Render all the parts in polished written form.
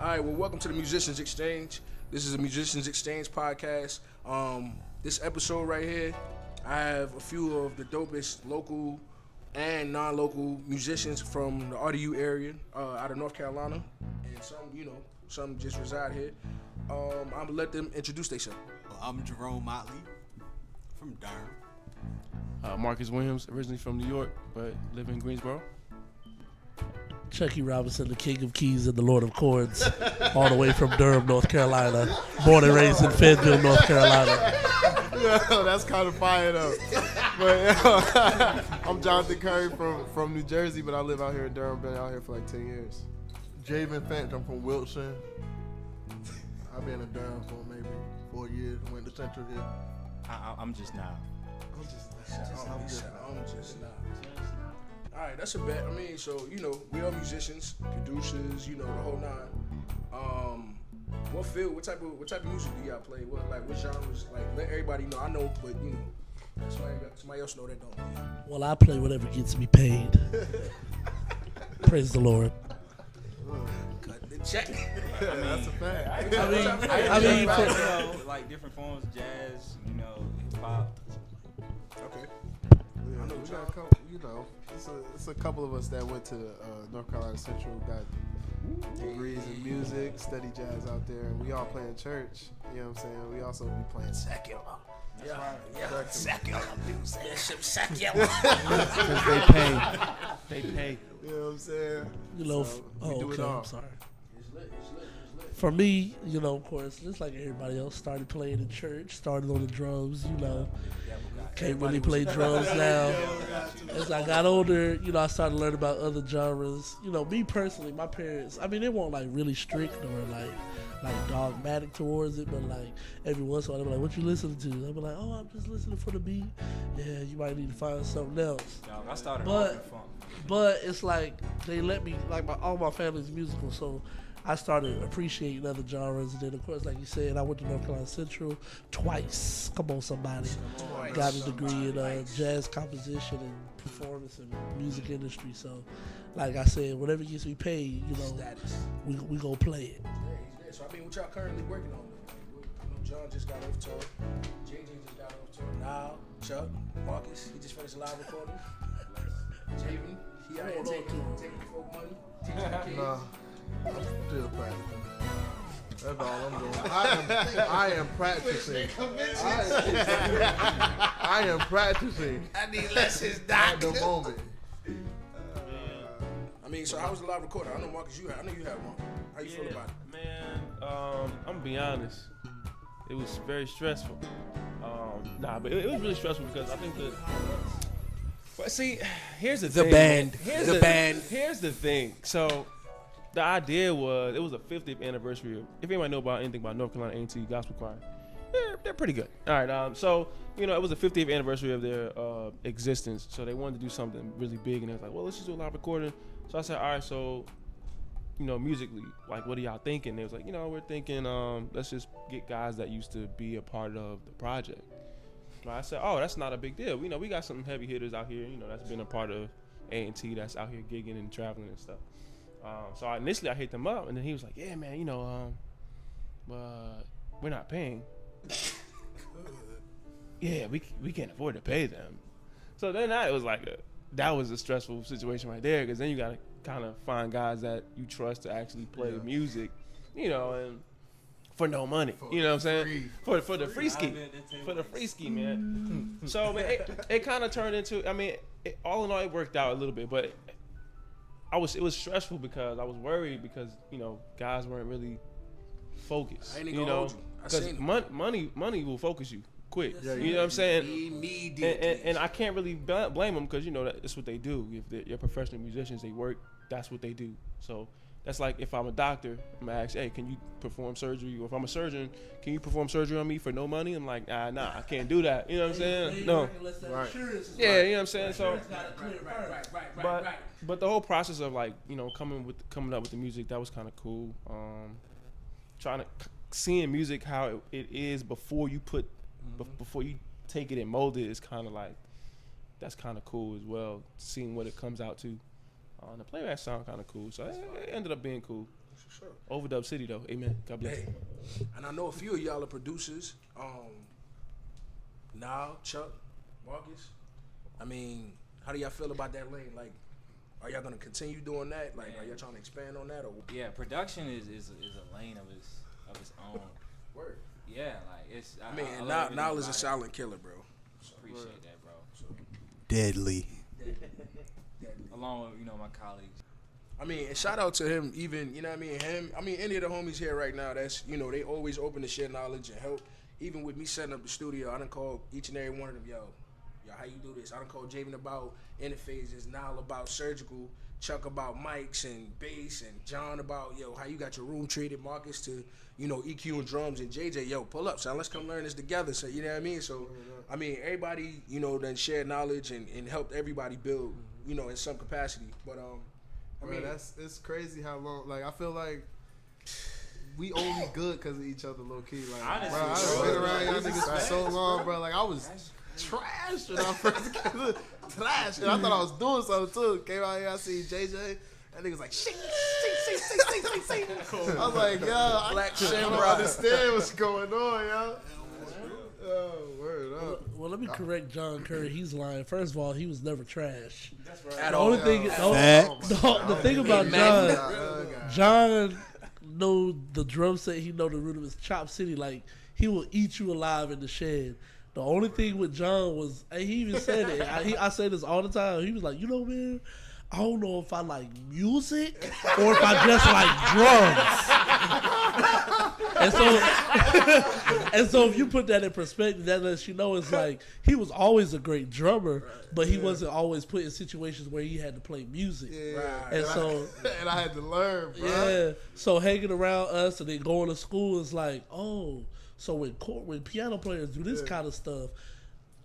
right, well, welcome to the Musicians Exchange. This is a Musicians Exchange podcast. This episode right here, I have a few of the dopest local and non-local musicians from the RDU area out of North Carolina, and some just reside here. I'm gonna let them introduce themselves. Well, I'm Jerome Motley from Durham. Marcus Williams, originally from New York, but live in Greensboro. Chucky Robinson, the King of Keys and the Lord of Chords, all the way from Durham, North Carolina, born and raised in Fayetteville, North Carolina. Yeah, that's kind of fire though. But I'm Jonathan Curry from New Jersey, but I live out here in Durham. Been out here for like 10 years. Javen Finch, I'm from Wilson. I've been in Durham for maybe 4 years. Went to Central here. I'm just now. I'm just not. All right, that's a bet. I mean, so, we are musicians, producers, the whole nine. What type of music do y'all play? What genres? Like, let everybody know. I know, but, somebody else know that don't. Well, I play whatever gets me paid. Praise the Lord. Cut the check. That's a fact. I mean, like different forms of jazz, hip hop. Okay. Yeah, we got a couple, it's a couple of us that went to North Carolina Central, got degrees in music, study jazz out there, and we all play in church. You know what I'm saying? We also be playing secular. Yeah. Secular music. Secular. Because they pay. You know what I'm saying? we do okay, it all. I'm sorry. It's lit. For me, of course, just like everybody else, started playing in church, started on the drums, Can't really play drums now. As I got older, I started learning about other genres. Me personally, my parents, they weren't like really strict or like dogmatic towards it, but like every once in a while, they'd be like, "What you listening to?" I'd be like, "Oh, I'm just listening for the beat." Yeah, you might need to find something else. I started But it's like they let me, like all my family's musical, so I started appreciating other genres. And then, of course, like you said, I went to North Carolina Central twice. Come on, somebody. Got a degree in jazz composition and performance and music industry. So, like I said, whatever gets me paid, we gonna play it. So, what y'all currently working on? John just got off tour. JJ just got off tour. Now, Chuck, Marcus, he just finished a live recording. Javen, he out here taking folk money. Teaching the kids. Nah, I'm still practicing. That's all I'm doing. I am practicing. I am practicing. I need lessons, At Doc. the moment. So how was the live recording? I know, Marcus, I know you had one. How you feel about it? Man, I'm gonna be honest. It was very stressful. But it was really stressful because I think that. But see, here's the thing. Here's the thing. So, the idea was it was a 50th anniversary. If anybody know about anything about North Carolina A&T Gospel Choir, they're pretty good. All right. So it was the 50th anniversary of their existence. So they wanted to do something really big, and they was like, well, let's just do a live recording. So I said, all right. So musically, like, what are y'all thinking? They was like, we're thinking, let's just get guys that used to be a part of the project. So I said, oh, that's not a big deal. We got some heavy hitters out here, that's been a part of A&T that's out here gigging and traveling and stuff. So initially I hit them up, and then he was like, yeah, man, we're not paying. Yeah, we can't afford to pay them. So then that was a stressful situation right there, because then you got to kind of find guys that you trust to actually play music, and for no money, you know what I'm saying? For the free ski, man. So it kind of turned into, all in all, it worked out a little bit, but it was stressful because I was worried because guys weren't really focused, I ain't gonna hold you. Because money will focus you quick. You know what I'm saying? And I can't really blame them because that's what they do. If they're professional musicians, they work. That's what they do. So that's like if I'm a doctor, I'm gonna ask, hey, can you perform surgery? Or if I'm a surgeon, can you perform surgery on me for no money? I'm like, nah, I can't do that. You know what I'm saying? No. Right. Yeah, you know what I'm saying? So, Right. but the whole process of coming up with the music, that was kind of cool. Seeing music how it is before you before you take it and mold it is kind of like, that's kind of cool as well. Seeing what it comes out to. The playback sound kind of cool, so it ended up being cool. For sure. Overdub City though. Amen. God bless. Hey, and I know a few of y'all are producers. Now, Chuck, Marcus. I mean, how do y'all feel about that lane? Like, are y'all gonna continue doing that? Like, are y'all trying to expand on that? Or Yeah, production is a lane of its own. word? Yeah, like it's. I mean, I and love now everything is a about it. silent killer, bro. Appreciate that, bro. Deadly. Along with my colleagues. I mean, and shout out to him, even, you know what I mean, him, I mean, any of the homies here right now, that's, they always open to share knowledge and help. Even with me setting up the studio, I done called each and every one of them, yo, how you do this? I done called Javen about interfaces, Nile about surgical, Chuck about mics and bass, and John about, how you got your room treated, Marcus to, EQ and drums, and JJ, pull up, son, let's come learn this together, so, you know what I mean? So, I mean, everybody, then shared knowledge and helped everybody build, in some capacity, but, I mean, it's crazy how long. Like, I feel like we only good because of each other, low key. Like, honestly, bro, I've been around y'all niggas for so long, bro. Like, I was trash when I first came. Trash, and I thought I was doing something too. Came out here, I see JJ. That nigga's like, shing. I was like, yo, I don't understand what's going on, yo. Oh, word up. Well, let me correct John Curry. He's lying. First of all, he was never trash. That's right. The only thing, the thing about John know the drum set. He know the root of his Chop City. Like, he will eat you alive in the shed. The only thing with John was, and he even said it. I say this all the time. He was like, man, I don't know if I like music or if I just like drums. and so if you put that in perspective, that lets you know it's like he was always a great drummer, but he wasn't always put in situations where he had to play music. And so I had to learn, bro. Yeah. So hanging around us and then going to school is like, oh, so when piano players do this kind of stuff,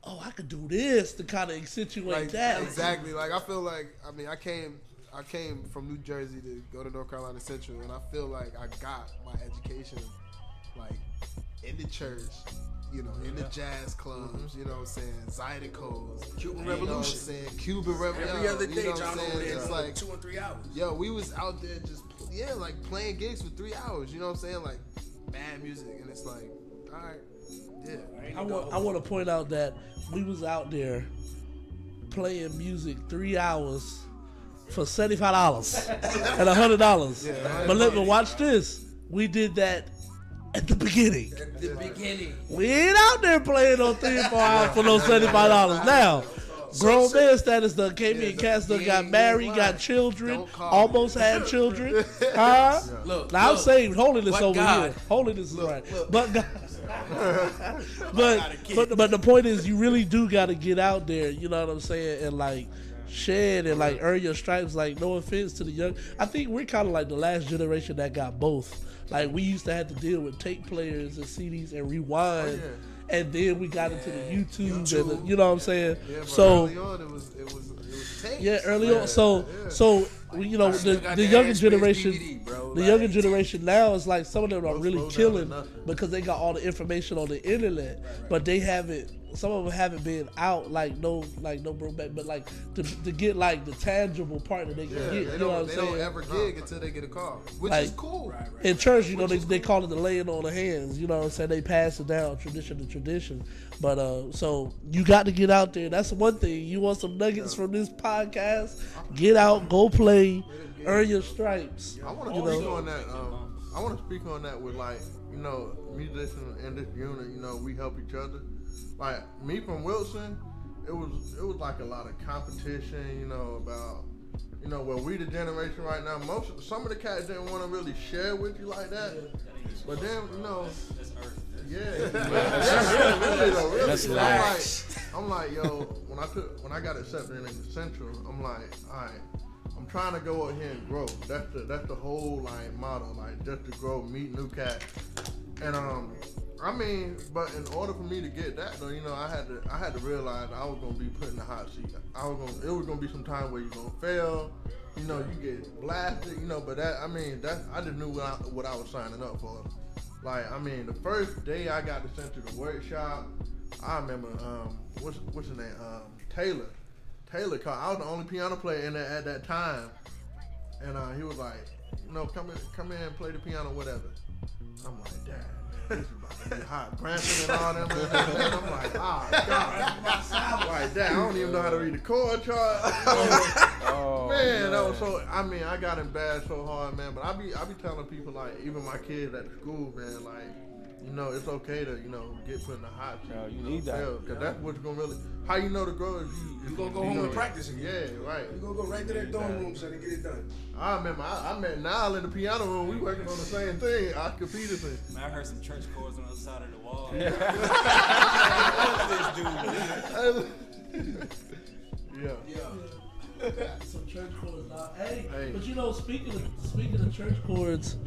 oh, I could do this to kind of accentuate that. Exactly. Like, I feel like, I mean, I came from New Jersey to go to North Carolina Central, and I feel like I got my education, like, in the church, in the jazz clubs, you know what I'm saying, Zydeco's, Cuban Revolution, you know what I'm saying, Cuban Revolution. Every other day, you know John what I'm over saying? there, It's like 2 or 3 hours. Yo, we was out there just, like, playing gigs for 3 hours, you know what I'm saying, like, bad music, and it's like, all right. Yeah. I want to point out that we was out there playing music 3 hours for $75 and $100. Yeah, but let me watch this. We did that at the beginning. At the beginning. We ain't out there playing on 3 or 4 hours for no $75 now. Grown man status done came in, cats done got married, got children, almost had children. Huh? Look, now I'm saying holiness over God. here. Holiness is right. But God. but the point is, you really do got to get out there, you know what I'm saying, and like shed and like earn your stripes. Like, no offense to the young, I think we're kind of like the last generation that got both. Like, we used to have to deal with tape players and CDs and rewind, and then we got into the YouTube. And you know what I'm saying. So early on, it was tapes. Yeah, early on. So the younger generation, DVD, the younger generation now is like some of them are really killing because they got all the information on the internet, but they haven't. Some of them haven't been out like no Brokeback, but like to get like the tangible part that they can get. You know what I'm they saying? don't ever gig until they get a call, which Like, is cool. In church, they call it the laying on of hands. You know what I'm saying? They pass it down tradition to tradition. But so you got to get out there. That's one thing. You want some nuggets from this podcast? Get out, go play, earn your stripes. I want to speak on that. I want to speak on that with musicians in this unit. We help each other. Like me from Wilson, it was like a lot of competition. About well, we the generation right now. Some of the cats didn't want to really share with you like that. But then really. That's I'm like, yo, when I got accepted in the Central, I'm like, all right, I'm trying to go out here and grow. That's the whole like motto, like just to grow, meet new cats. And but in order for me to get that though, I had to realize I was gonna be put in the hot seat. It was gonna be some time where you're gonna fail. You get blasted. But I just knew what I was signing up for. Like, the first day I got sent to the workshop, I remember what's his name? Taylor called. I was the only piano player in there at that time, and he was like, come in and play the piano, whatever. I'm like, Dad, man, this is about to be hot. Branson and all them. Man, I'm like, God. Like, Dad, I don't even know how to read the chord chart. Man, that was so. I mean, I got embarrassed so hard, man. But I be telling people, like, even my kids at school, man, like, it's okay to, get put in the hot seat. You need that. Because that's what's going to really, how you know to grow is you going to go home and practice again. Yeah, right. You going to go right to that dorm room so they get it done. I remember I met Niall in the piano room. We working on the same thing. Oscar Peterson. Man, I heard some church chords on the other side of the wall. Some church chords. Hey, but speaking of church chords,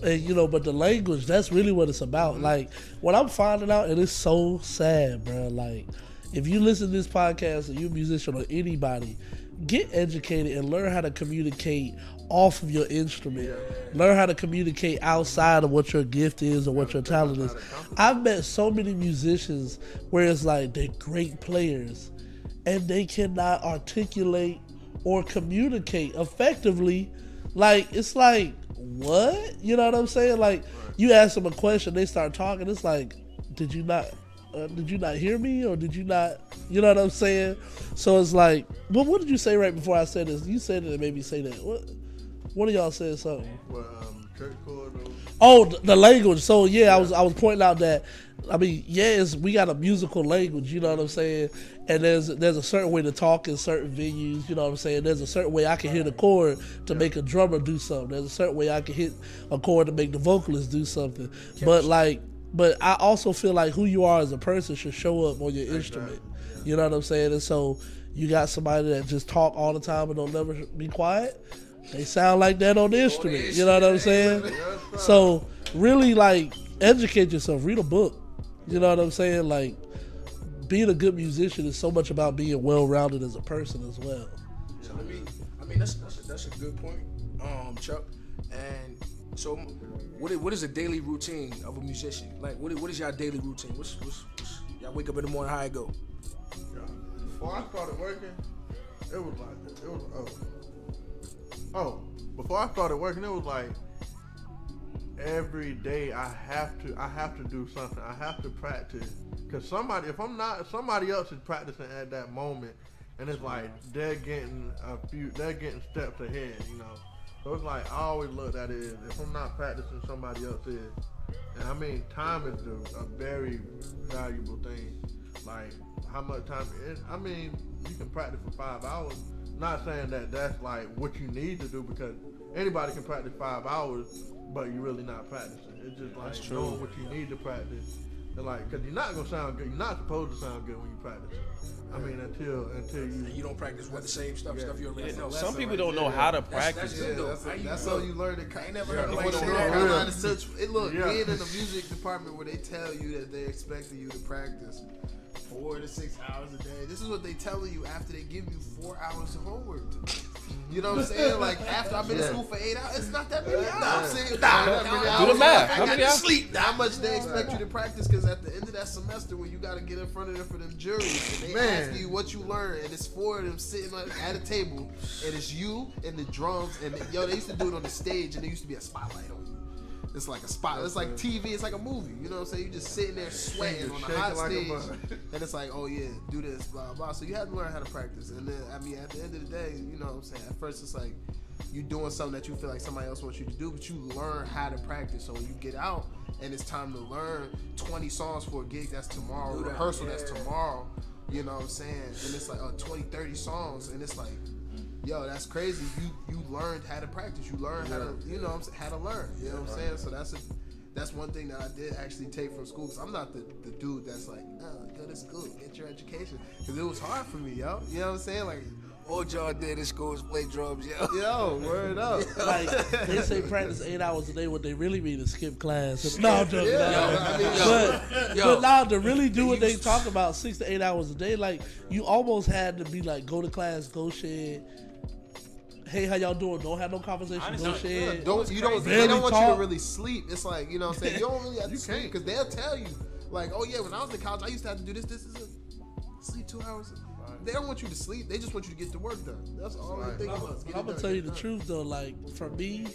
and but the language, that's really what it's about. Mm-hmm. Like what I'm finding out, and it's so sad, bro. Like if you listen to this podcast, or you're a musician or anybody, get educated and learn how to communicate off of your instrument. Learn how to communicate outside of what your gift is or what your talent is. I've met so many musicians where it's like they're great players and they cannot articulate or communicate effectively. Like, it's like, what? You know what I'm saying? Like, you ask them a question, they start talking, it's like, did you not hear me, or did you not, you know what I'm saying? So it's like, well, what did you say right before I said this? You said it and made me say that. One of y'all said something. Well, church chord. Oh, the language. So yeah, I was pointing out that, I mean, yes, we got a musical language, you know what I'm saying? And there's a certain way to talk in certain venues, you know what I'm saying? There's a certain way I can hit a chord to make a drummer do something. There's a certain way I can hit a chord to make the vocalist do something. But I also feel like who you are as a person should show up on your instrument. You know what I'm saying? And so you got somebody that just talk all the time and don't never be quiet. They sound like that on the instrument. You know what I'm saying? So really, like, educate yourself. Read a book. You know what I'm saying? Like, being a good musician is so much about being well-rounded as a person as well. So that's a good point, Chuck. And so, what is a daily routine of a musician? Like, what is y'all daily routine? What's y'all wake up in the morning? How it go? Before I started working, before I started working, it was like every day I have to do something. I have to practice, because somebody else is practicing at that moment, and it's like they're getting steps ahead, So it's like I always look at it, if I'm not practicing, somebody else is. And I mean, time is a very valuable thing. Like, how much time? I mean, you can practice for 5 hours. Not saying that that's like what you need to do, because anybody can practice 5 hours, but you're really not practicing. It's just like knowing what you need to practice. And like, because you're not gonna sound good. You're not supposed to sound good when you practice. I mean, until you don't practice the same stuff you already know. Some people don't know how to practice. That's how you learn it. I ain't never heard nobody say that. Look, being in the music department where they tell you that they're expecting you to practice 4 to 6 hours a day. This is what they telling you after they give you 4 hours of homework to do. You know what I'm saying? Like, after I've been in school for 8 hours, it's not that many hours. Do the math. How many hours? Sleep. How much they expect you to practice? Because at the end of that semester, when you got to get in front of them for them juries, and they ask you what you learned, and it's 4 of them sitting at a table, and it's you and the drums, and they used to do it on the stage, and there used to be a spotlight on you. It's like a spot. It's like TV. It's like a movie. You know what I'm saying? You just sitting there sweating on a hot stage, and it's like, oh yeah, do this, blah blah. So you have to learn how to practice. And then, I mean, at the end of the day, you know what I'm saying? At first, it's like you doing something that you feel like somebody else wants you to do, but you learn how to practice. So when you get out and it's time to learn 20 songs for a gig that's tomorrow, rehearsal that's tomorrow. You know what I'm saying? And it's like 20, 30 songs, and it's like, yo, that's crazy. You learned how to practice. You learned how to, you know what I'm saying, how to learn. You know what I'm saying? So that's one thing that I did actually take from school, because I'm not the dude that's like, no, go to school, get your education. Because it was hard for me, yo. You know what I'm saying? Like, all y'all did in school was play drums, yo. Yo, word up. Like, they say practice 8 hours a day. What they really mean is skip class. No, I'm joking. But now to really do what they talk about, 6 to 8 hours a day, like, you almost had to be like, go to class, go shed. Hey, how y'all doing? Don't have no conversation. Go shed. They don't want you to really sleep. It's like, you know what I'm saying? You don't really have to sleep, because they'll tell you, like, oh yeah, when I was in college, I used to have to do this. This is sleep 2 hours. They don't want you to sleep. They just want you to get the work done. That's all they think about. I'm gonna tell you the truth though. Like for me,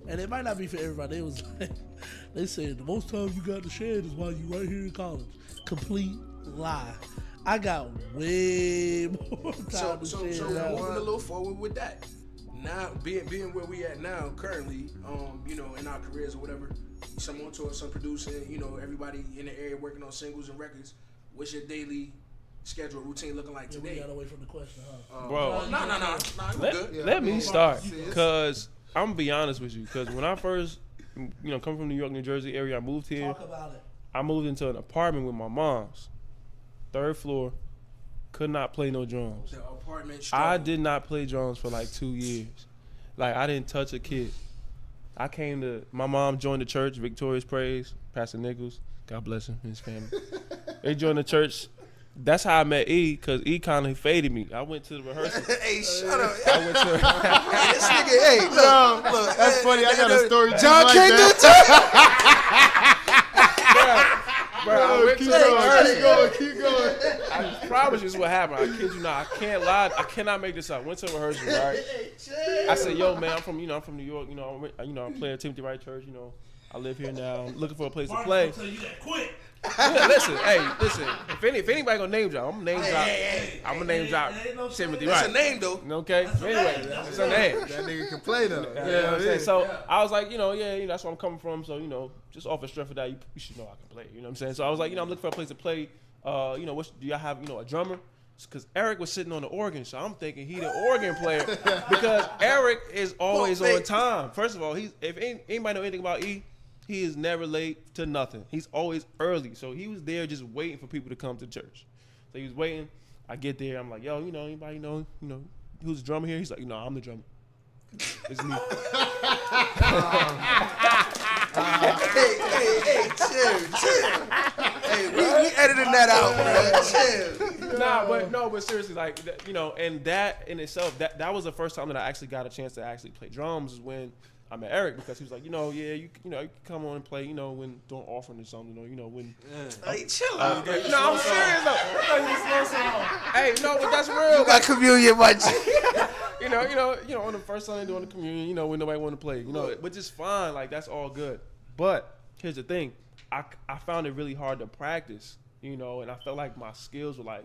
and it might not be for everybody. It was like they said the most time you got to shed is while you right here in college. Complete lie. I got way more time to shed. So moving a little forward with that. Now being where we at now currently, you know, in our careers or whatever, some on tour, some producing, you know, everybody in the area working on singles and records. What's your daily schedule routine looking like today? We got away from the question, huh? Bro, No. Let me start, cause I'm gonna be honest with you. Cause when I first, you know, come from New York, New Jersey area, I moved here. Talk about it. I moved into an apartment with my mom's, 3rd floor. Could not play no drums. The apartment I did not play drums for like 2 years. Like I didn't touch a kid. My mom joined the church, Victorious Praise, Pastor Nichols, God bless him and his family. They joined the church. That's how I met E, because E kind of faded me. I went to the rehearsal. Hey, shut up. I went to Hey, this nigga, hey, look. That's funny. I got a story. John like can't do that. Bro, I went to the rehearsal. Keep going. I promise you this is what happened. I kid you not. I can't lie. I cannot make this up. Went to rehearsal, right? I said, "Yo, man, I'm from New York. I'm playing at Timothy Wright Church. You know, I live here now. I'm looking for a place to play." Yeah, listen. If anybody gonna name drop, I'm gonna name drop Timothy Wright. It's a name though. Okay. Anyway, it's a name. That nigga can play though. You know what I'm saying? So I was like, that's where I'm coming from. So, just off the strength of that, you should know I can play. You know what I'm saying? So I was like, I'm looking for a place to play. Do y'all have, a drummer? Because Eric was sitting on the organ, so I'm thinking he the organ player because Eric is always on time. First of all, if anybody know anything about E, he is never late to nothing. He's always early. So he was there just waiting for people to come to church. So he was waiting. I get there. I'm like, yo, anybody know, who's the drummer here? He's like, I'm the drummer. It's me. Hey, chill. Hey, we editing that out, bro. Chill. But seriously, like, and that in itself, that was the first time that I actually got a chance to actually play drums is when I met Eric, because he was like, you can come on and play, when doing offering or something, when. Hey, chill out. No, I'm serious though. Hey, no, but that's real. You got communion, my G. On the first Sunday doing the communion, when nobody want to play, which is fine, like that's all good. But here's the thing, I found it really hard to practice, and I felt like my skills were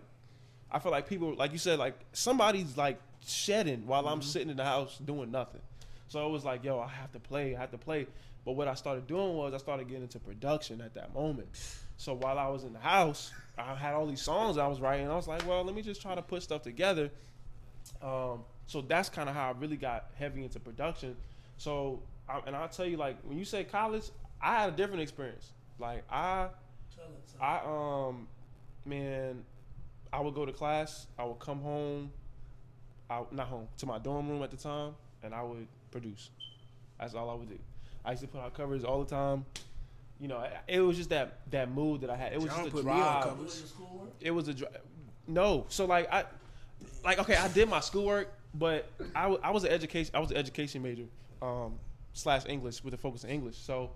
I feel like people, like you said, like somebody's like shedding while I'm sitting in the house doing nothing. So it was like, yo, I have to play. But what I started doing was I started getting into production at that moment. So while I was in the house, I had all these songs I was writing. I was like, well, let me just try to put stuff together. So that's kind of how I really got heavy into production. So, I'll tell you, like, when you say college, I had a different experience. Like, I would go to class. I would come home, to my dorm room at the time, and I would produce. That's all I would do. I used to put out covers all the time. It was just that mood that I had. It was just a drive. It was a drive. No, so I did my schoolwork, but I was an education major, / English with a focus in English. So,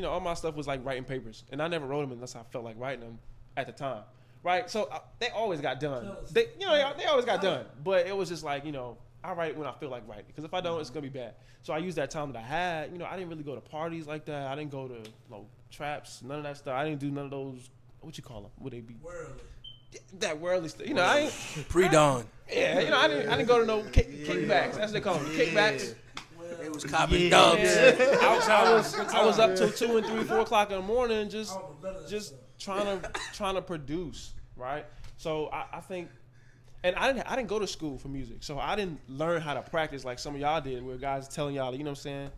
all my stuff was like writing papers, and I never wrote them unless I felt like writing them at the time, right? So they always got done. They always got done, but it was just like I write it when I feel like writing, because if I don't, it's gonna be bad. So I used that time that I had. I didn't really go to parties like that. I didn't go to traps, none of that stuff. I didn't do none of those. What you call them? Would they be worldly? That worldly stuff. I ain't Pre-dawn. Yeah, I didn't go to no kickbacks. That's what they call them, kickbacks. It was copping dubs. I was up till 2 and 3, 4 o'clock in the morning, just trying to produce, right? So I think. And I didn't go to school for music, so I didn't learn how to practice like some of y'all did, where guys telling y'all, to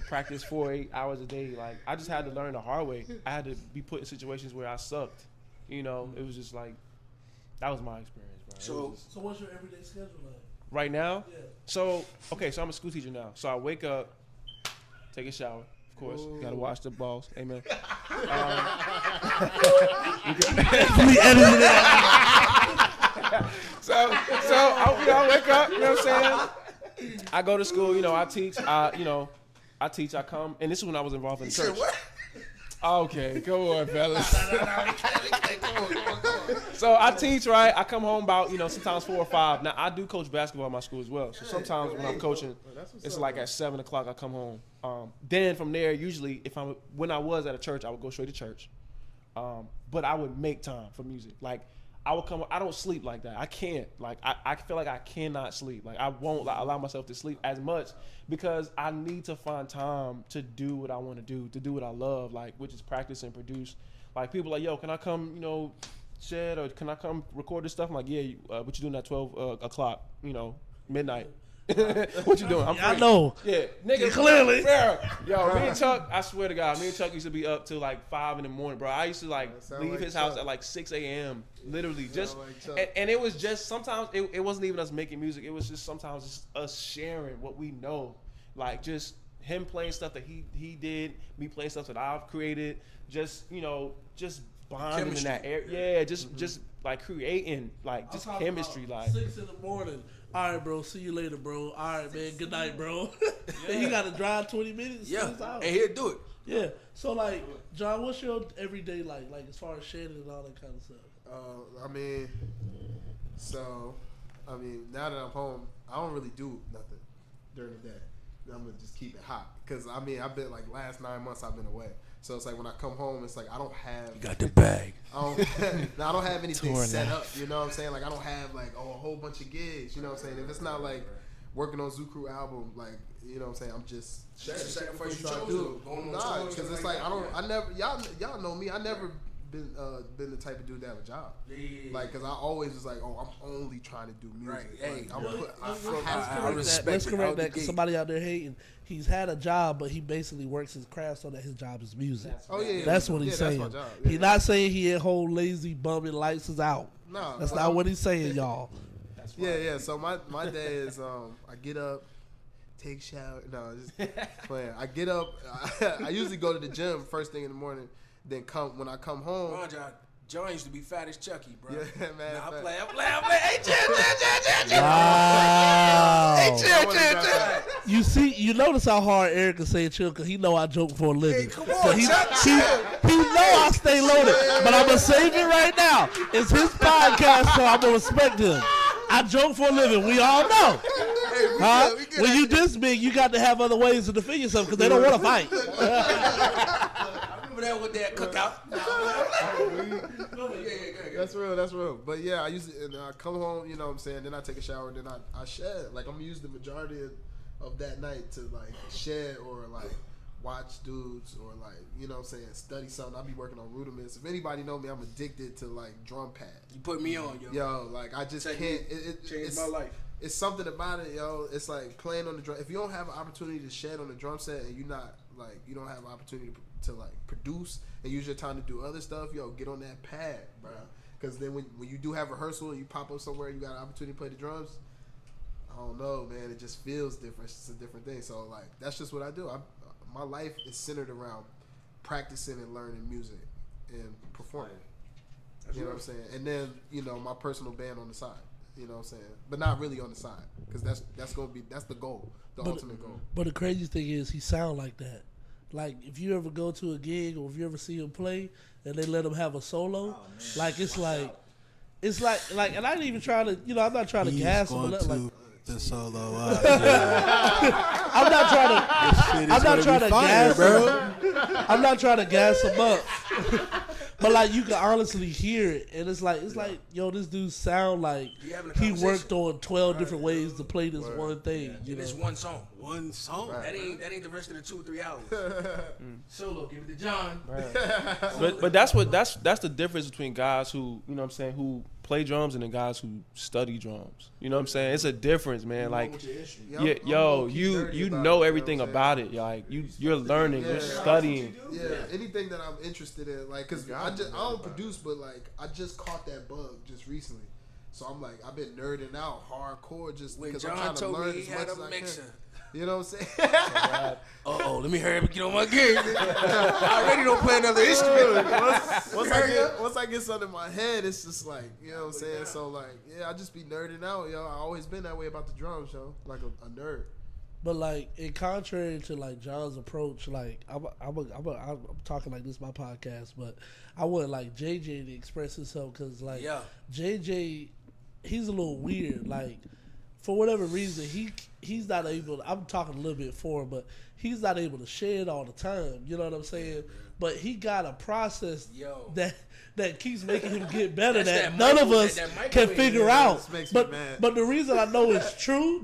practice 4 or 8 hours a day. Like, I just had to learn the hard way. I had to be put in situations where I sucked. It was just like, that was my experience, bro. So what's your everyday schedule like? Right now? Yeah. So I'm a school teacher now. So I wake up, take a shower. Of course, gotta wash the balls. Amen. We edited it. So I wake up, you know what I'm saying? I go to school, I teach, I come, and this is when I was involved in the church. Okay, come on, fellas. So I teach, right? I come home about, sometimes 4 or 5. Now, I do coach basketball at my school as well. So sometimes when I'm coaching, it's like at 7 o'clock I come home. Then from there, usually, when I was at a church, I would go straight to church. But I would make time for music. Like, I don't sleep like that. I can't. Like, I feel like I cannot sleep. Like, I won't allow myself to sleep as much because I need to find time to do what I want to do what I love, like, which is practice and produce. Like, people are like, yo, can I come, shed, or can I come record this stuff? I'm like, yeah, what you doing at 12 o'clock, midnight? What you doing? I'm free. I know. Yeah, nigga, clearly. Yo, me and Chuck, I swear to God, me and Chuck used to be up till like 5 in the morning, bro. I used to leave his house at like 6 a.m. Literally, and it was just sometimes it wasn't even us making music. It was just sometimes just us sharing what we know, like just him playing stuff that he did, me playing stuff that I've created, just bonding chemistry. In that area. Yeah, just like creating, like just chemistry. Like 6 in the morning. All right, bro. See you later, bro. All right, man. Good night, bro. And you got to drive 20 minutes. Yeah, and he'll do it. Yeah. So, like, John, what's your everyday like as far as shedding and all that kind of stuff? Now that I'm home, I don't really do nothing during the day. I'm gonna just keep it hot because I've been like last 9 months I've been away. So it's like when I come home, it's like I don't have. You got the bag. I don't have anything set up. You know what I'm saying? Like I don't have like a whole bunch of gigs. You know what I'm saying? If it's not like working on Zoo Crew album, like you know what I'm saying, I'm just. That's the sacrifice you chose. Nah, because it's like y'all know me. I never been the type of dude that have a job. Yeah. Like, cause I always was like, I'm only trying to do music. Right. Hey, let's correct that. Cause somebody out there hating. He's had a job, but he basically works his craft so that his job is music. That's what he's saying. That's my job. Yeah. He's not saying he at home lazy bumming lights is out. No, that's not what he's saying, y'all. Yeah. So my day is I get up, take a shower. No, just playing. I get up. I usually go to the gym first thing in the morning. Then when I come home. John used to be fat as Chucky, bro. Yeah, man. Nah, I play. Hey, chill. Wow. Hey, chill. You notice how hard Eric can say chill because he know I joke for a living. Hey, come on, so Chuck, he know I stay loaded, but I'm gonna save it right now. It's his podcast, so I'm gonna respect him. I joke for a living. We all know. Hey, we good. When you this big, you got to have other ways to defend yourself because they don't want to fight. That with that cookout. That's real. But yeah, I come home, you know what I'm saying, then I take a shower, then I shed. Like I'm gonna use the majority of that night to like shed or like watch dudes or like, you know what I'm saying, study something. I'll be working on rudiments. If anybody know me, I'm addicted to like drum pad. You put me on, yo. Yo, like I just can't. It's my life. It's something about it, yo. It's like playing on the drum. If you don't have an opportunity to shed on the drum set and you don't have an opportunity to like produce and use your time to do other stuff, yo, get on that pad, bro. Because then when you do have rehearsal and you pop up somewhere and you got an opportunity to play the drums, I don't know, man. It just feels different. It's a different thing. So like that's just what I do. My life is centered around practicing and learning music and performing. You know what I'm saying? And then my personal band on the side. You know what I'm saying? But not really on the side because that's the goal, ultimate goal. But the crazy thing is he sound like that. Like if you ever go to a gig or if you ever see him play and they let him have a solo, like it's like, and I ain't even trying to, I'm not trying to gas him. The solo. I'm not trying to gas him, I'm not trying to gas him up. But like you can honestly hear it, and it's like yo, this dude sound like he worked on 12 different ways to play this one thing. Yeah. It's one song. Right. That ain't the rest of the 2 or 3 hours. Solo, give it to John. Right. But that's the difference between guys who who play drums and the guys who study drums. You know what I'm saying? It's a difference, man. Like, you know everything about it. Like you're learning, you're studying. Yeah, anything that I'm interested in, like, cause I don't produce, but like I just caught that bug just recently. So I'm like, I've been nerding out hardcore just because I'm trying to learn as much as I can. You know what I'm saying? Let me hurry up and get on my game. I already don't play another instrument. Once I get something in my head, it's just like, you know what I'm saying? So like, yeah, I just be nerding out, yo. I always been that way about the drums, yo. Like a nerd. But like, in contrary to like John's approach, like I'm talking like this my podcast, but I want like JJ to express himself because like JJ, he's a little weird. Like for whatever reason, he's not able. I'm talking a little bit for him, but he's not able to share it all the time. You know what I'm saying? But he got a process that keeps making him get better that none of us can figure out. But the reason I know it's true,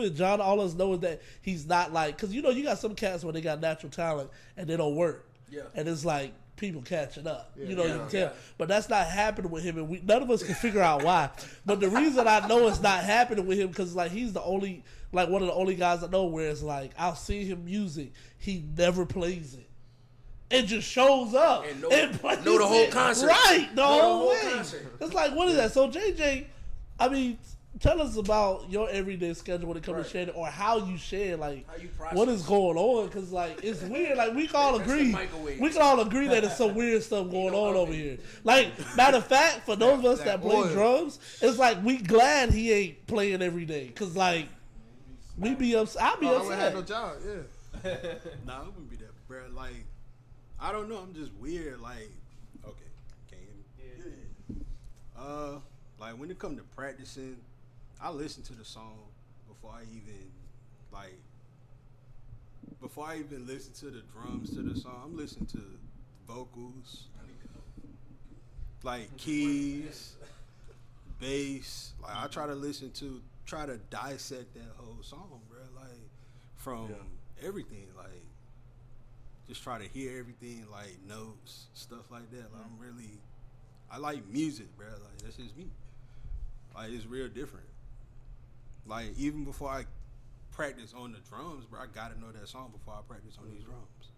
and John, all us know is that he's not like, because you know you got some cats where they got natural talent and they don't work, and it's like people catching up. You can tell, but that's not happening with him, and none of us can figure out why. But the reason I know it's not happening with him because like he's the only, like one of the only guys I know where it's like I'll see him music, he never plays it. It just shows up and know the whole concert. Right, the whole way. It's like, what is that? So, JJ, I mean, tell us about your everyday schedule when it comes to sharing, or how you share, like, what is going on? Because, like, it's weird. Like, we can all agree that there's some weird stuff going on over here. Like, matter of fact, for those of us that play drums, it's like, we glad he ain't playing every day. Because, like, we be upset. I be upset. I had no job, Nah, I wouldn't be that, bro. Like, I don't know. I'm just weird. Like, okay, can you hear me? Yeah. Like when it comes to practicing, I listen to the song before I even listen to the drums to the song. I'm listening to vocals, like keys, bass. Like I try to dissect that whole song, bro. Like from everything, like. Just try to hear everything, like notes, stuff like that. Like I like music, bro. Like that's just me. Like it's real different. Like even before I practice on the drums, bro, I gotta know that song before I practice on these drums.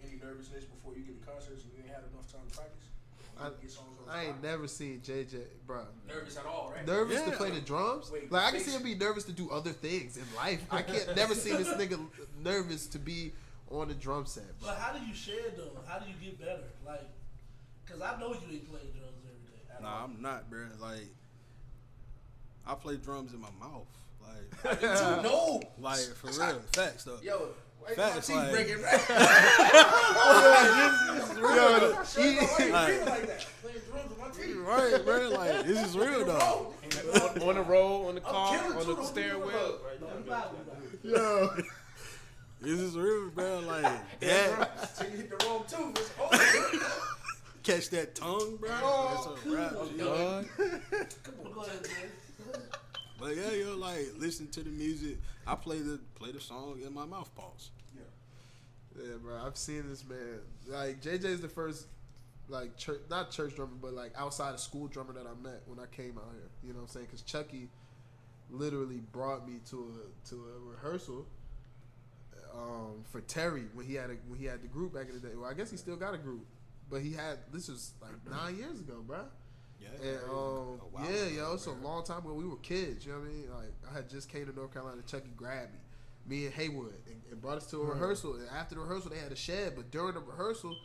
Any nervousness before you get to concerts and you ain't had enough time to practice? I ain't never seen JJ, bro. Nervous at all, right? Nervous to play the drums? Like I can see him be nervous to do other things in life. I can't never see this nigga nervous to be on the drum set. But how do you share though? How do you get better? Like, cause I know you ain't playing drums every day. Nah, I'm not, bro. Like, I play drums in my mouth. Like, I do too. No. Like for real, facts though. Yo, facts. My teeth Like, breaking. this is real. Like that. Playing drums with my teeth. Right, bro. Like this is real though. On the road, on the car, on the stairwell. Yo. This is real, bro. Like that. Till you hit the wrong tooth, it's over. Catch that tongue, bro. That's a wrap, dog. Go ahead, man. But yeah, yo, like listen to the music. I play the song in my mouth pause. Yeah, bro. I've seen this man. Like JJ's the first, like not church drummer, but like outside of school drummer that I met when I came out here. You know what I'm saying? Because Chucky literally brought me to a rehearsal. For Terry when he had the group back in the day. Well, I guess he still got a group, but this was like 9 years ago, bro. Yeah. And it's a long time ago. We were kids, you know what I mean? Like I had just came to North Carolina. Chucky grabbed me and Haywood, and brought us to a rehearsal. And after the rehearsal, they had a shed, but during the rehearsal,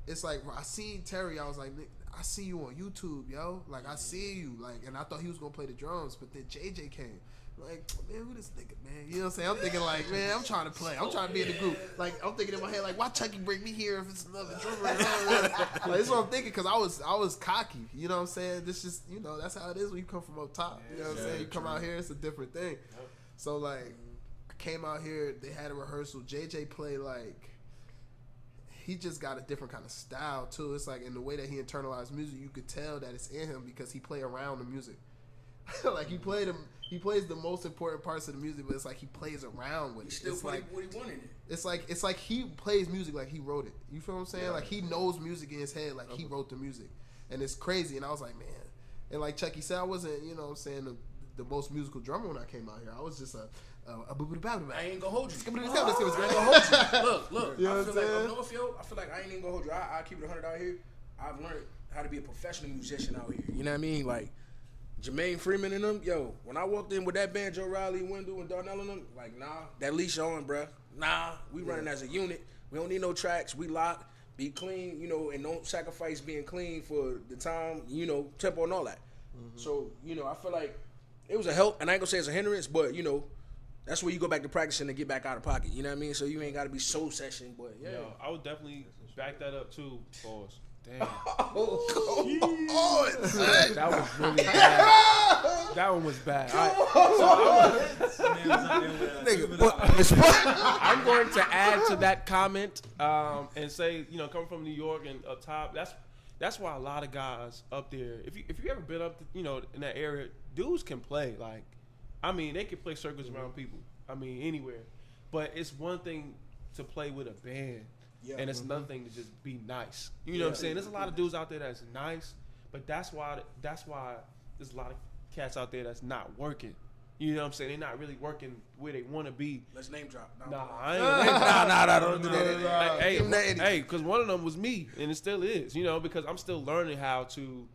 it's like I seen Terry. I was like, I see you on YouTube, yo. Like I see you, like, and I thought he was gonna play the drums, but then JJ came. Like, man, who this nigga, man? You know what I'm saying? I'm thinking like, man, I'm trying to play. I'm trying to be in the group. Like, I'm thinking in my head, like, why Chucky bring me here if it's another drummer? Like, that's what I'm thinking, because I was cocky. You know what I'm saying? This just, that's how it is when you come from up top. You know what I'm saying? You come out here, it's a different thing. So, like, I came out here, they had a rehearsal. JJ played, like, he just got a different kind of style, too. It's like, in the way that he internalized music, you could tell that it's in him because he play around the music. Like, he plays the most important parts of the music, but it's like he plays around with it. He still put what he wanted in. It's like he plays music like he wrote it. You feel what I'm saying? Yeah. Like he knows music in his head, like he wrote the music, and it's crazy. And I was like, man, and like Chucky said, I wasn't, what I'm saying, the most musical drummer when I came out here. I was just a I ain't gonna hold you. I ain't gonna hold you. Look. You know I feel like I ain't even gonna hold you. I keep it 100 out here. I've learned how to be a professional musician out here. You know what I mean? Like. Jermaine Freeman and them, yo, when I walked in with that band, Joe Riley, Wendell, and Darnell and them, like, nah, that leash on, bruh. Nah, we running as a unit. We don't need no tracks. We lock, be clean, and don't sacrifice being clean for the time, tempo and all that. Mm-hmm. So, I feel like it was a help, and I ain't gonna say it's a hindrance, but, That's where you go back to practicing and get back out of pocket. You know what I mean? So you ain't got to be soul session, but yeah. Yo, I would definitely back that up too. Pause. Damn. That was really bad. That one was bad. I'm going to add to that comment and say, coming from New York and up top, that's why a lot of guys up there, if you ever been up, in that area, dudes can play. Like, I mean, they can play circles around people. I mean, anywhere. But it's one thing to play with a band. Yeah, and it's another thing to just be nice. You know what I'm saying? There's a lot of dudes out there that's nice, but that's why there's a lot of cats out there that's not working. You know what I'm saying? They're not really working where they want to be. Let's name drop. I ain't don't do that. Hey, because one of them was me, and it still is. Because I'm still learning how to,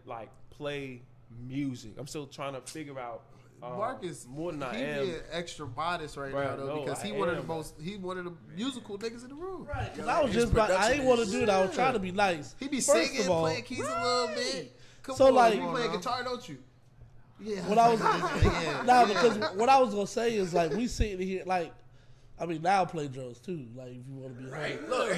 like play music. I'm still trying to figure out. Marcus, more than I he am. being extra modest right now though, because he one of the musical niggas in the room. Right, because I was just about, I ain't want to do that. I was trying to be nice. He be singing, playing keys a little bit. Come so on, like, you playing guitar, don't you? Yeah. What I was, because what I was gonna say is like we sitting here like. I mean, now I play drums too. Like, if you want to be right, but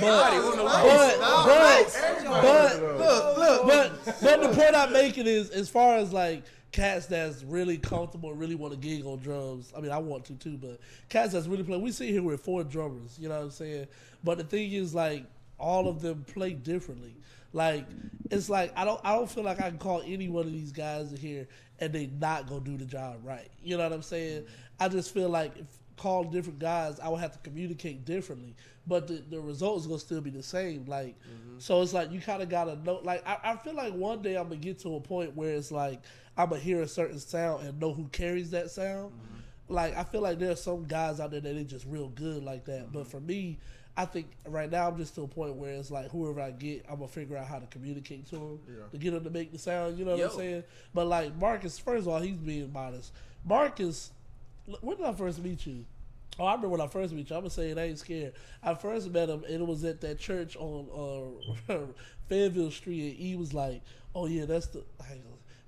the point I'm making is, as far as like cats that's really comfortable and really want to gig on drums. I mean, I want to too, but cats that's really playing. We sit here with 4 drummers. You know what I'm saying? But the thing is, like, all of them play differently. Like, it's like I don't feel like I can call any one of these guys in here and they not gonna do the job right. You know what I'm saying? I just feel like if call different guys, I would have to communicate differently, but the result is gonna still be the same. Like, so it's like you kind of gotta know. Like, I feel like one day I'm gonna get to a point where it's like I'm gonna hear a certain sound and know who carries that sound. Like, I feel like there are some guys out there that they just real good like that. But for me, I think right now I'm just to a point where it's like whoever I get, I'm gonna figure out how to communicate to them to get them to make the sound. You know what I'm saying? But like Marcus, first of all, he's being modest. Marcus. When did I first meet you? Oh, I remember when I first met you. I'm going to say it, I ain't scared. I first met him, and it was at that church on Fayetteville Street, and he was like, oh, yeah, that's the...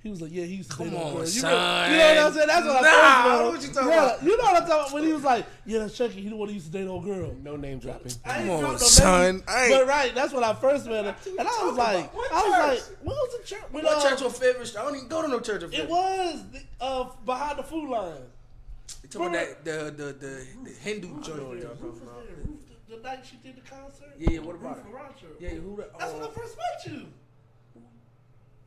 He was like, yeah, he used to Come on, girl. son. You know what I'm saying? That's what I first met him. What you talking about? You know what I'm talking about? When he was like, yeah, that's Chucky. He the one who used to date old girl. No name dropping. Come on, son. But right, that's when I first met him. And I was like, what was the church? What church on Fayetteville? I don't even go to no church on Fayetteville. It was behind the food line. You talking about the Hindu joint? The night she did the concert? Yeah, what about it? Yeah, who that? That's when I first met you.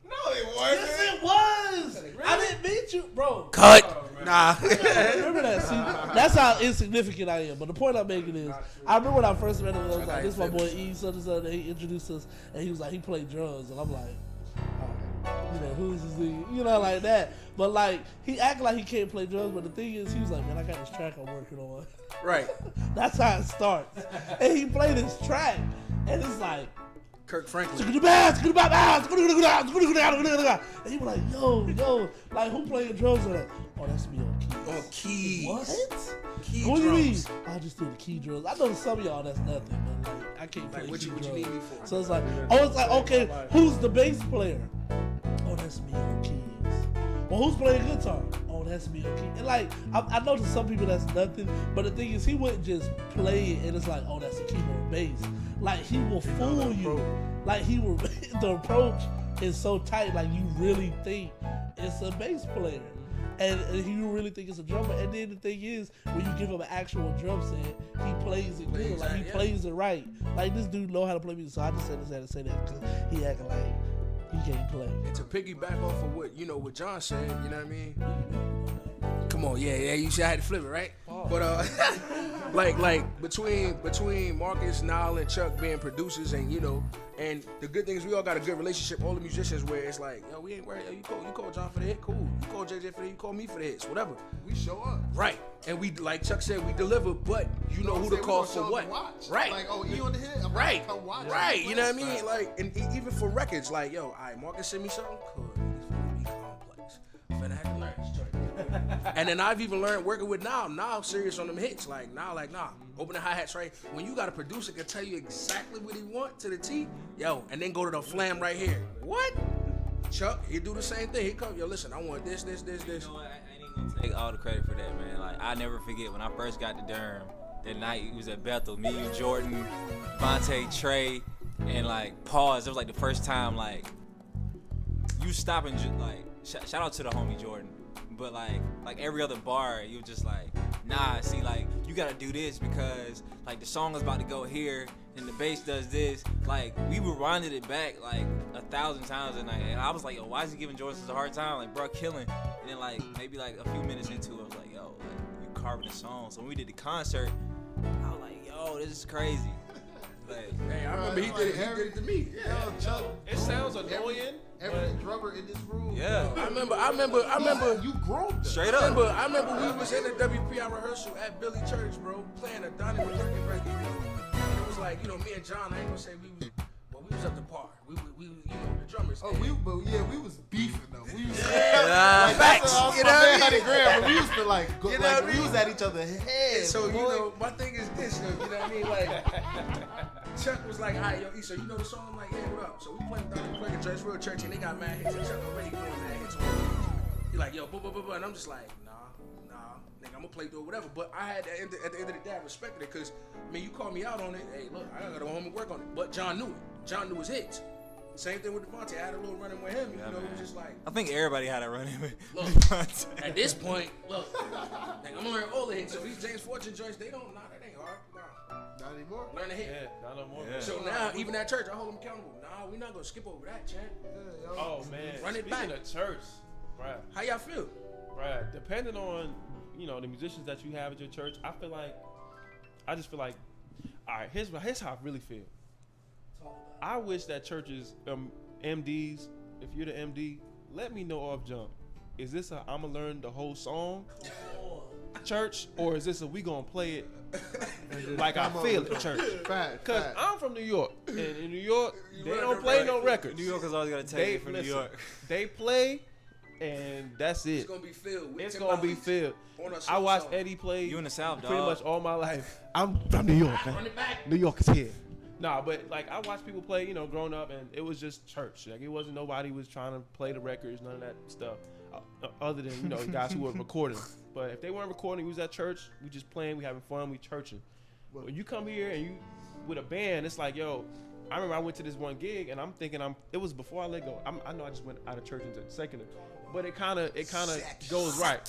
No, it wasn't. Yes, it was. Really? I didn't meet you, bro. Cut. Nah. Remember that? See, that's how insignificant I am. But the point I'm making is, I remember when I first met him, I was like, this is my boy E, such and such, and he introduced us, and he was like, he played drums, and I'm like, who's this nigga? You know, like that. But like, he acted like he can't play drums, but the thing is, he was like, man, I got this track I'm working on. Right. That's how it starts. And he played this track, and it's like, Kirk Franklin. And he was like, yo, like, who playing drums on that? Oh, that's me on keys. On keys. What? Key What do you mean? drums. I just do the key drums. I know some of y'all that's nothing, man. Like, I can't play What key you drums. need me for? So it's like, okay, who's the bass player? Oh, that's me on keys. Well, who's playing guitar? Oh, that's me on keys. And like, I know to some people that's nothing, but the thing is, he wouldn't just play it and it's like, oh, that's a keyboard bass. Like, he will fool you. Like, he will, the approach is so tight, like, you really think it's a bass player. And you really think it's a drummer. And then the thing is, when you give him an actual drum set, he plays it good. Like, he plays it right. Like, this dude know how to play music. So I just had to say that because he acting like he can't play. And to piggyback off of what John said, you know what I mean? Come on, yeah, you should have to flip it, right? Oh. But like between Marcus, Nile, and Chuck being producers, and and the good thing is we all got a good relationship. All the musicians, where it's like, yo, we ain't worried. Yo, you call John for the hit, cool. You call JJ for the hit, you call me for the hits, whatever. We show up. Right, and we, like Chuck said, we deliver, but you know who to call for what. Right. Like, oh, you on the hit? I'm right. Come watch. Right. You know what I mean? Like, and even for records, like, yo, all right, Marcus send me something. Cool. It's gonna be complex. I'm finna have to learn this joint. And then I've even learned working with Now serious on them hits. Like, open the hi-hats, right? When you got a producer can tell you exactly what he want to the T, yo, and then go to the flam right here. What? Chuck, he do the same thing. He come, yo, listen, I want this. You know what? I ain't even ain't gonna take all the credit for that, man. Like, I never forget when I first got to Durham. That night it was at Bethel. Me, you, Jordan, Vontae, Trey, and like Pause. It was like the first time like you stopping. Like shout out to the homie Jordan. But like every other bar, you were just like, nah. See, like you gotta do this because like the song is about to go here and the bass does this. Like we rewinded it back like 1,000 times a night, and I was like, yo, why is he giving Jordan such a hard time? Like, bro, killing. And then like maybe like a few minutes into it, I was like, yo, like you carving the song. So when we did the concert, I was like, yo, this is crazy. Like, Hey, I remember he did it to me. Yo, Chuck, It sounds annoying. every drummer in this room. yeah, I remember. You groomed them. straight I up. remember we was in the WPI rehearsal at Billy Church, bro, playing a Donnie McClurkin record. And it was like, me and John, I ain't gonna say we was at the par. We the drummers. Oh, we was beefing though. We was Facts, you know what I mean? Grand, but we used to like go, You know what I we mean? was at each other's heads. So, boy. my thing is this, though, you know what I mean? Like, Chuck was like, all right, yo, Issa, you know the song? I'm like, yeah, what up? So we playing Donnie McClurkin Church, real church, and they got mad hits, and Chuck already doing mad hits. He like, yo, blah, and I'm just like, nah, nigga, I'm gonna play through it, whatever. But I had, at the end of the day, I respected it, because, you called me out on it. Hey, look, I gotta go home and work on it. But John knew it. John knew his hits. Same thing with Devontae. I had a little running with him, it was just like, I think everybody had a run in with look, Devontae. at this point, look, nigga, I'm gonna learn all the hits. So these James Fortune joints, they don't, that ain't hard. Nah. Not anymore. Learn the hit. Yeah, not no more. Yeah. So now, even at church, I hold them accountable. Nah, we're not gonna skip over that, champ. Yeah, yo. Oh man, Run it speaking back. of church, bruh, How y'all feel? depending on the musicians that you have at your church, I just feel like, all right, here's how I really feel. I wish that churches, MDs, if you're the MD, let me know off jump. Is this a I'ma learn the whole song church, or is this a we gonna play it like I feel it church? Because I'm from New York, and in New York, they don't play no records. New Yorkers always gotta take it from New York. They play, and that's it. It's gonna be filled. It's gonna be filled. I watched Eddie play You in the South, pretty dog. much all my life. I'm from New York, man. Run it back. New York is here. Nah, but like I watched people play, growing up, and it was just church. Like it wasn't nobody was trying to play the records, none of that stuff. Other than the guys who were recording. But if they weren't recording, we was at church. We just playing, we having fun, we churching. When you come here and you with a band, it's like, yo. I remember I went to this one gig, and I'm thinking it was before I let go. I know I just went out of church into secular, but it kind of goes right.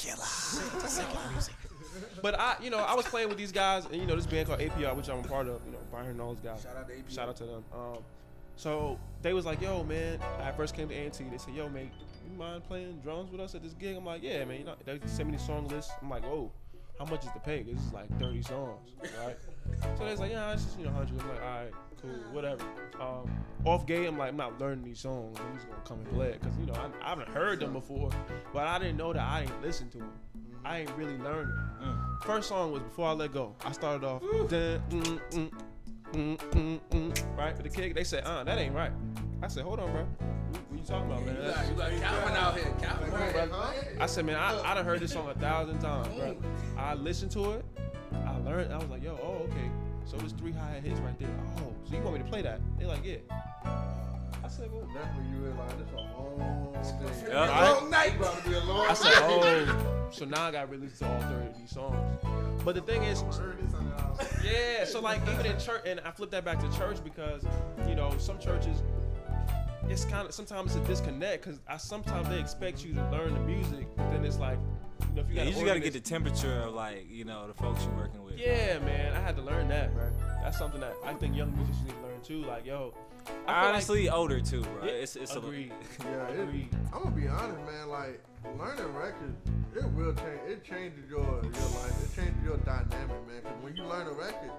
But I was playing with these guys, and this band called APR, which I'm a part of. Byron and all those guys. Shout out to APR. Shout out to them. So they was like, yo, man. I first came to A&T. They said, yo, man, you mind playing drums with us at this gig? I'm like, yeah, man. They sent me the song list. I'm like, whoa, how much is the pay? This is like 30 songs, right? So they was like, yeah, it's just 100. I'm like, all right, cool, whatever. Off gate, I'm like, I'm not learning these songs. I'm just gonna come and play it, cause I haven't heard them before, but I didn't know that I didn't listen to them. I ain't really learned it. First song was Before I Let Go. I started off, right? For the kick, they said, that ain't right. I said, hold on, bro. What you talking about, man? You got Calvin out here. Calvin, bro. I said, man, I done heard this song 1,000 times, bro. I listened to it. I learned. I was like, yo, okay. So there's 3 hi-hat hits right there. Oh, so you want me to play that? They like, yeah. I said, well, That's when you realize it's a long day. Yeah. long night. About to be a long I said, oh. So now I got released to all 30 of these songs. But the thing is, yeah, so like even in church, and I flip that back to church because, some churches, it's kind of, sometimes it's a disconnect because sometimes they expect you to learn the music, but then it's like, if you You just gotta get the temperature of like, the folks you're working with. Yeah, man, I had to learn that, bro. That's something that I think young musicians need to learn too. Like, yo, Honestly, older too, bro. Yeah, It's agreed. Yeah, Agreed. I'm gonna be honest, man. Like learning records, it will change. It changes your life. It changes your dynamic, man. Because when you learn a record,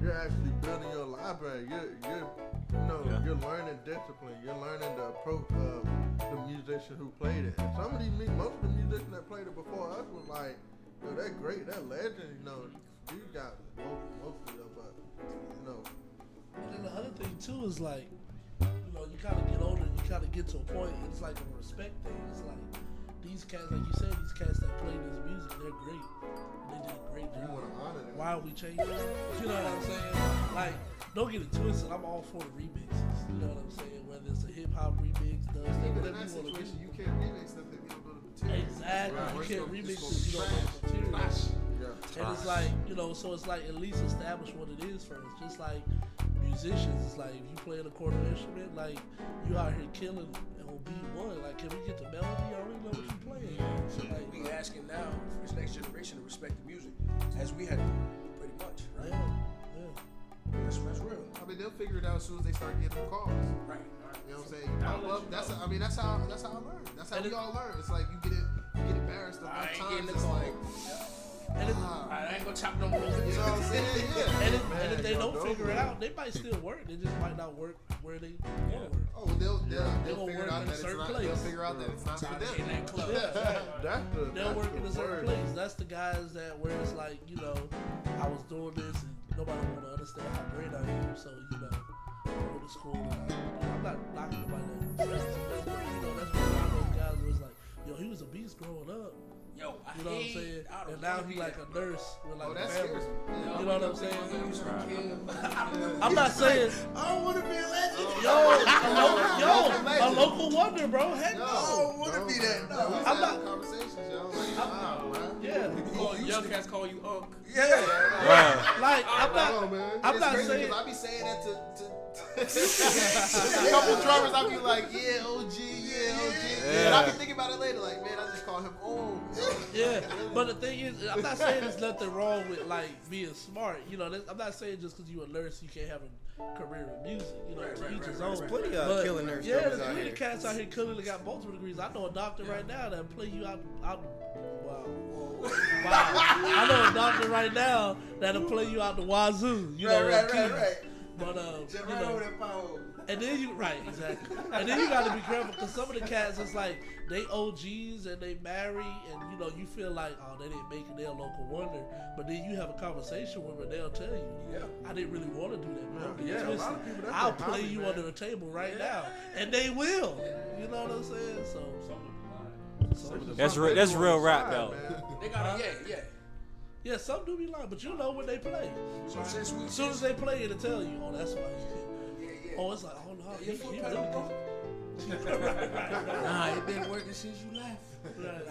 you're actually building your library. You're learning discipline. You're learning the approach of the musician who played it. And most of the musicians that played it before us was like, yo, they're great. They're legends. You got most of them, but And then the other thing too is like, you kind of get older, you kind of get to a point, and it's like a respect thing. It's like these cats, like you said, these cats that play this music, they're great. They did a great you job. want to honor them. Why are we changing? You know what I'm saying? Like, don't get it twisted. I'm all for the remixes. You know what I'm saying? Whether it's a hip hop remix, Even in whatever that you want to situation, do. you can't remix them if you don't know the material. Exactly. Right. You can't It's remix gonna it. be You don't trash. have material. Yeah. And it's like, so it's like at least establish what it is first. Just like musicians, it's like if you play an accordion instrument, like you out here killing and on beat one. Like, can we get the melody? I don't even know what you're playing. So like we asking now for this next generation to respect the music as we had to, pretty much, right? Yeah. That's real. I mean, they'll figure it out as soon as they start getting calls. Right. You know what I'm saying? Pop up. That's how I learn. That's how we all learn. It's like you get embarrassed I enough ain't times. getting the It's call. like, And it, I ain't gonna chop no more. you know what I'm saying? Yeah. and if they don't figure it out, they might still work. They just might not work where they want to work. Oh, they'll gonna figure work out in that a it's certain not. place. They'll figure out that it's not for them. In that club. They'll work in a certain place. That's the guys that where it's like, I was doing this and nobody want to understand how great I am. So, I go to school and I'm not knocking nobody that that's one of those guys where it's like, yo, he was a beast growing up. Yo, You know what I'm saying? And now he like a nurse with like Oh, a that family. scares me. You know what I'm saying? saying? I'm not saying, I don't want to be a legend. a local wonder, bro. Heck I no. don't want to be that. No. I'm I'm not not- conversations, yo. Like, wow, man. Yeah. Young cats call you Unc. Yeah. Like, I'm No, not, man. I'm It's not crazy saying, 'cause I be saying that to a couple drummers. I be like, yeah, OG, yeah, OG. And I be thinking about it later, like, man, I just call him old. yeah. But the thing is, I'm not saying there's nothing wrong with like being smart. I'm not saying just because you're a nurse you can't have a career in music. To each his own. Plenty of But, killing nurse yeah, drummers there's out plenty here. of cats out here killing that got multiple degrees. I know a doctor right now that play you out. Wow. I know a doctor right now that'll play you out the wazoo. Right. But Jump right over that power. and then exactly. And then you got to be careful because some of the cats, it's like they OGs and they marry, and you feel like, oh, they didn't make it, they're a local wonder. But then you have a conversation with them, and they'll tell you, I didn't really want to do that. Bro. Yeah, a Twisted. lot of people, that's I'll their play hobby, you man. under the table right now, and they will. You know what I'm saying? So That's real rap though. They got yeah, some do be lying, but you know when they play. So since we As soon as they play, it'll tell you, oh, that's why. Oh, it's like, oh no, he foot really pedal, bro. good. Right. Nah, it been working since you left. Right.